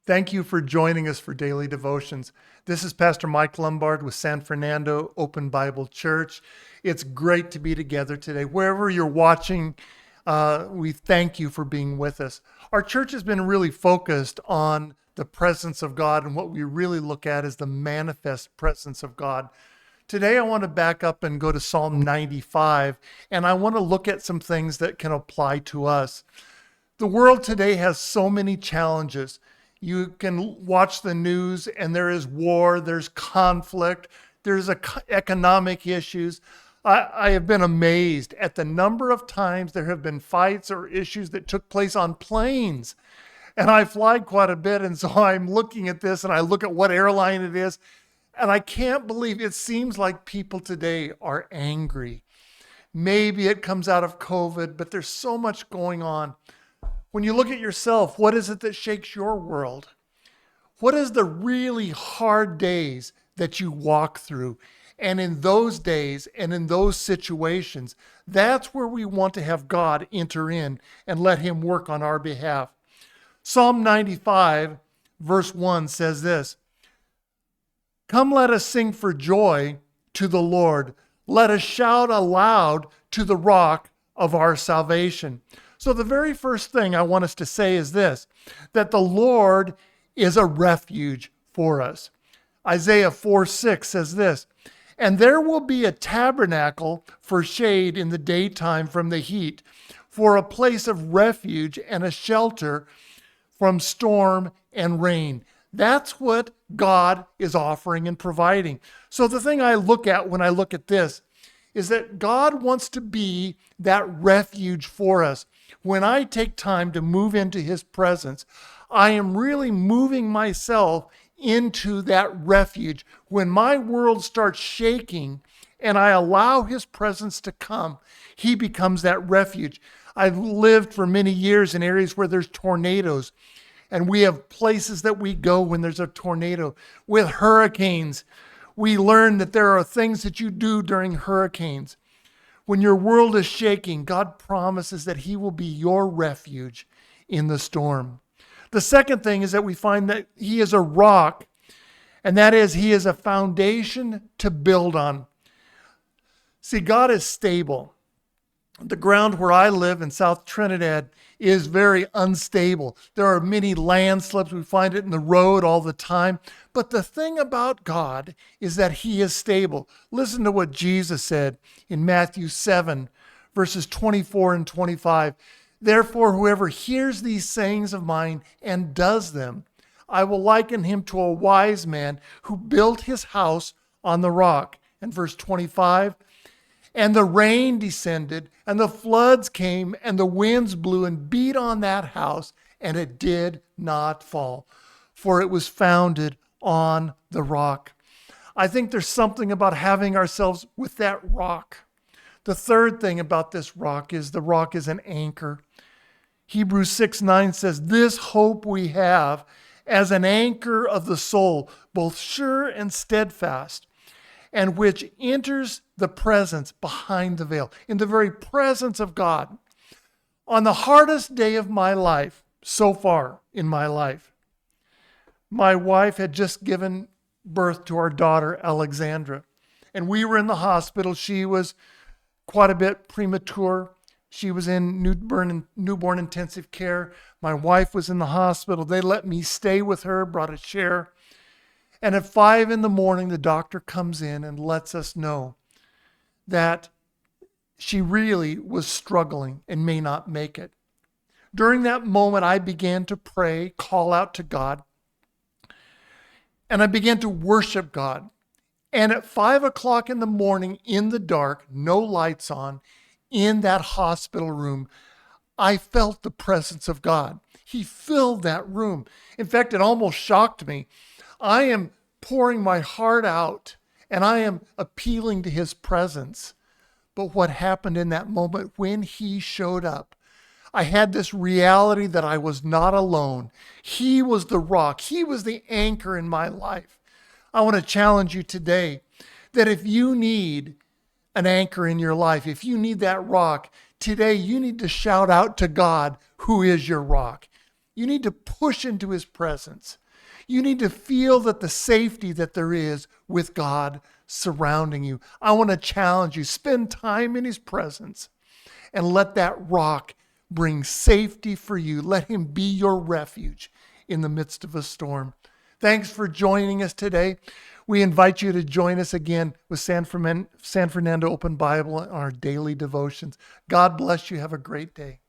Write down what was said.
Thank you for joining us for Daily Devotions. This is Pastor Mike Lumbard with San Fernando Open Bible Church. It's great to be together today. Wherever you're watching, we thank you for being with us. Our church has been really focused on the presence of God, and what we really look at is the manifest presence of God. Today, I want to back up and go to Psalm 95, and I want to look at some things that can apply to us. The world today has so many challenges. You can watch the news and there is war, there's conflict, there's economic issues. I have been amazed at the number of times there have been fights or issues that took place on planes. And I fly quite a bit, and so I'm looking at this and I look at what airline it is, and I can't believe it seems like people today are angry. Maybe it comes out of COVID, but there's so much going on. When you look at yourself, what is it that shakes your world? What is the really hard days that you walk through? And in those days and in those situations, that's where we want to have God enter in and let him work on our behalf. Psalm 95, verse 1 says this, "Come, let us sing for joy to the Lord. Let us shout aloud to the rock of our salvation." So the very first thing I want us to say is this, that the Lord is a refuge for us. Isaiah 4:6 says this, "And there will be a tabernacle for shade in the daytime from the heat, for a place of refuge and a shelter from storm and rain." That's what God is offering and providing. So the thing I look at when I look at this is that God wants to be that refuge for us. When I take time to move into his presence, I am really moving myself into that refuge. When my world starts shaking and I allow his presence to come, he becomes that refuge. I've lived for many years in areas where there's tornadoes, and we have places that we go when there's a tornado. With hurricanes, we learn that there are things that you do during hurricanes. When your world is shaking, God promises that he will be your refuge in the storm. The second thing is that we find that he is a rock, and that is he is a foundation to build on. See, God is stable. The ground where I live in South Trinidad is very unstable. There are many landslips. We find it in the road all the time. But the thing about God is that he is stable. Listen to what Jesus said in Matthew 7, verses 24 and 25. "Therefore, whoever hears these sayings of mine and does them, I will liken him to a wise man who built his house on the rock." And verse 25, "And the rain descended, and the floods came, and the winds blew and beat on that house, and it did not fall, for it was founded on the rock." I think there's something about having ourselves with that rock. The third thing about this rock is the rock is an anchor. Hebrews 6:9 says, "This hope we have as an anchor of the soul, both sure and steadfast, and which enters the presence behind the veil," in the very presence of God. On the hardest day of my life, so far in my life, my wife had just given birth to our daughter, Alexandra, and we were in the hospital. She was quite a bit premature. She was in newborn intensive care. My wife was in the hospital. They let me stay with her, brought a chair. And at 5 a.m, the doctor comes in and lets us know that she really was struggling and may not make it. During that moment, I began to pray, call out to God, and I began to worship God. And at 5 o'clock in the morning, in the dark, no lights on, in that hospital room, I felt the presence of God. He filled that room. In fact, it almost shocked me. I am pouring my heart out and I am appealing to his presence. But what happened in that moment when he showed up, I had this reality that I was not alone. He was the rock. He was the anchor in my life. I want to challenge you today that if you need an anchor in your life, if you need that rock, today you need to shout out to God, who is your rock. You need to push into his presence. You need to feel that the safety that there is with God surrounding you. I want to challenge you. Spend time in his presence and let that rock bring safety for you. Let him be your refuge in the midst of a storm. Thanks for joining us today. We invite you to join us again with San Fernando Open Bible on our daily devotions. God bless you. Have a great day.